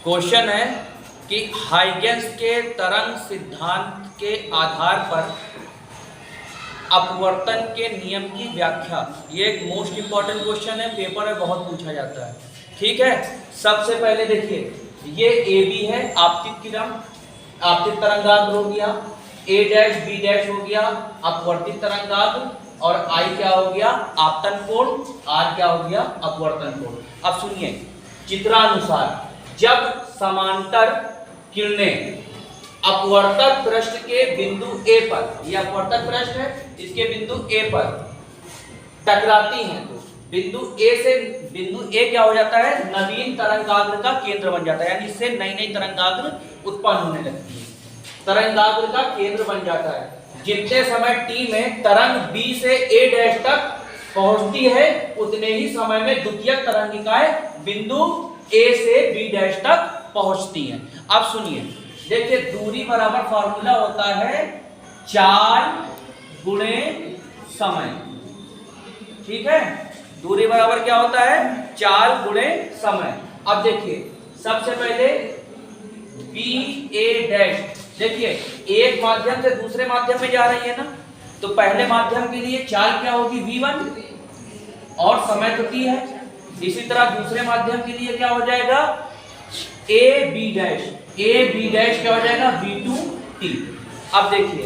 Question है कि Huygens के तरंग सिद्धांत के आधार पर अपवर्तन के नियम की व्याख्या। ये एक मोस्ट इंपॉर्टेंट क्वेश्चन है, पेपर में बहुत पूछा जाता है। ठीक है, सबसे पहले देखिए, ये ए बी है, आपतित किरण, आपतित तरंगाग्र हो गया, ए डैश बी डैश हो गया अपवर्तित तरंगाग्र, और आई क्या हो गया आपतन कोण, आर क्या हो गया अपवर्तन कोण। अब सुनिए, चित्रानुसार जब समांतर किरणें अपवर्तक पृष्ठ के बिंदु ए पर, यह अपवर्तक पृष्ठ है, इसके बिंदु ए पर टकराती हैं तो बिंदु ए क्या हो जाता है, नवीन तरंगाग्र का केंद्र बन जाता है, यानी इससे नई नई तरंगाग्र उत्पन्न होने लगती है, तरंगाग्र का केंद्र बन जाता है। जितने समय टी में तरंग बी से ए डैश तक पहुंचती है, उतने ही समय में द्वितीयक तरंगिकाएं बिंदु ए से बी डैश तक पहुंचती हैं। अब सुनिए, देखिए दूरी बराबर फॉर्मूला होता है 4 गुणे समय। ठीक है, दूरी बराबर क्या होता है 4 गुणे समय। अब देखिए, सबसे पहले बी ए डैश, देखिए एक माध्यम से दूसरे माध्यम में जा रही है ना, तो पहले माध्यम के लिए चाल क्या होगी v1 और समय तो t है। इसी तरह दूसरे माध्यम के लिए क्या हो जाएगा ए बी डैश क्या हो जाएगा v2t। अब देखिए,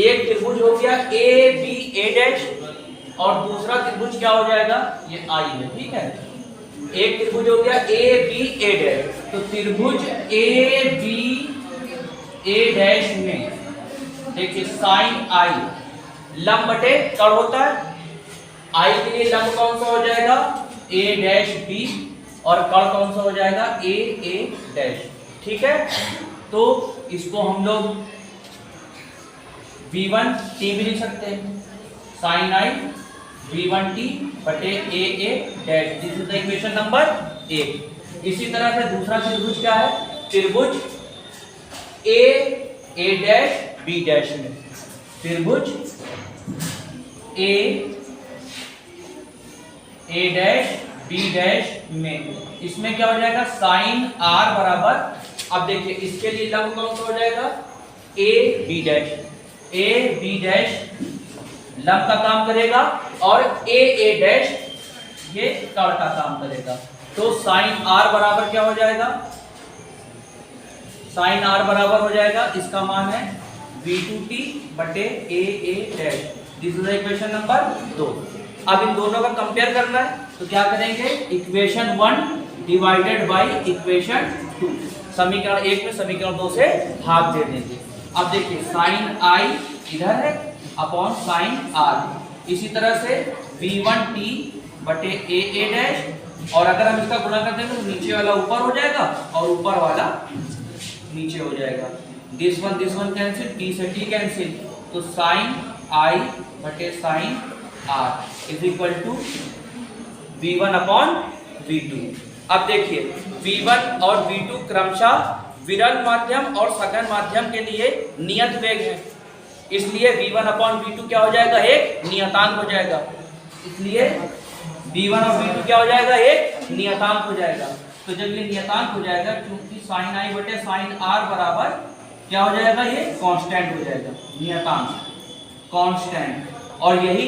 एक त्रिभुज हो गया ए बी ए डैश और दूसरा त्रिभुज क्या हो जाएगा, ये आई है। ठीक है, एक त्रिभुज हो गया ए बी ए डैश, तो त्रिभुज ए बी ए डैश में देखिए साइन आई लंब बटे कण होता है, आई के लिए लंब कौन सा हो जाएगा ए डैश बी और कण कौन सा हो जाएगा ए ए डैश। ठीक है, तो इसको हम लोग v1t भी लिख सकते हैं, साइन आई v1t बटे A A dash, this is the equation number 1। इसी तरह से दूसरा त्रिभुज क्या है, त्रिभुज ए डैश बी डैश में, त्रिभुज ए डैश बी डैश में, इसमें क्या हो जाएगा साइन आर बराबर, अब देखिए इसके लिए लंब कौन सा हो जाएगा ए बी डैश लंब का काम करेगा और ए डैश ये कण का काम करेगा। तो साइन आर बराबर क्या हो जाएगा, साइन आर बराबर हो जाएगा, इसका मान है v2t बटे A dash, this is the equation number 2। अब इन दोनों का कंपेयर करना है, तो क्या करेंगे, इक्वेशन 1 डिवाइडेड बाय इक्वेशन 2, समीकरण 1 में समीकरण 2 से भाग दे देंगे। अब देखिए साइन आई इधर है अपॉन साइन आर, इसी तरह से v1t बटे ए डैश, और अगर हम इसका गुणा कर देंगे तो नीचे वाला ऊपर हो जाएगा और ऊपर वाला नीचे हो जाएगा, दिस वन कैंसिल, टी से टी कैंसिल, तो साइन आई बटे sine R is equal to v1 upon v2। अब देखिए v1 और v2 क्रमशः विरल माध्यम और सघन माध्यम के लिए नियत वेग है, इसलिए v1 अपॉन v2 क्या हो जाएगा, एक नियतांक हो जाएगा, इसलिए v1 और v2 क्या हो जाएगा, एक नियतांक हो जाएगा। तो जब ये नियतांक हो जाएगा, क्योंकि साइन आई बटे साइन आर बराबर क्या हो जाएगा, ये कांस्टेंट हो जाएगा, नियतांक कांस्टेंट, और यही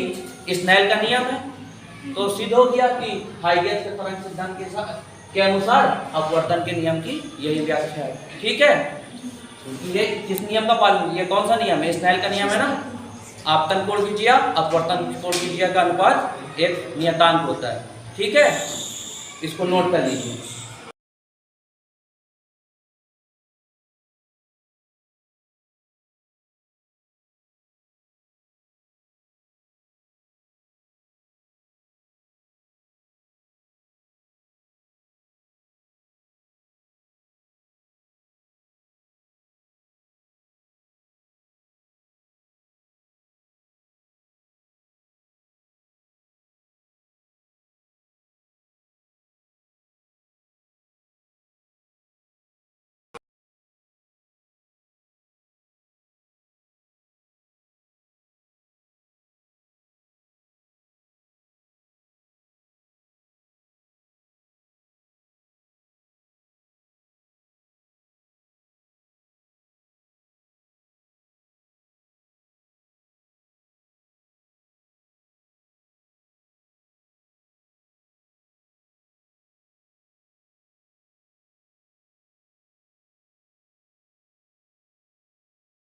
स्नेल का नियम है। तो सिद्ध हो गया कि हाइगेंस के तरंग सिद्धांत के अनुसार अपवर्तन के नियम की यही व्याख्या है। ठीक है, ये किस नियम का पालन, ये कौन सा नियम है, स्नेल का नियम है ना, आपतन कोण कीजिए अपवर्तन कोण कीजिए का अनुपात एक नियतांक होता है। ठीक है, इसको नोट कर लीजिए।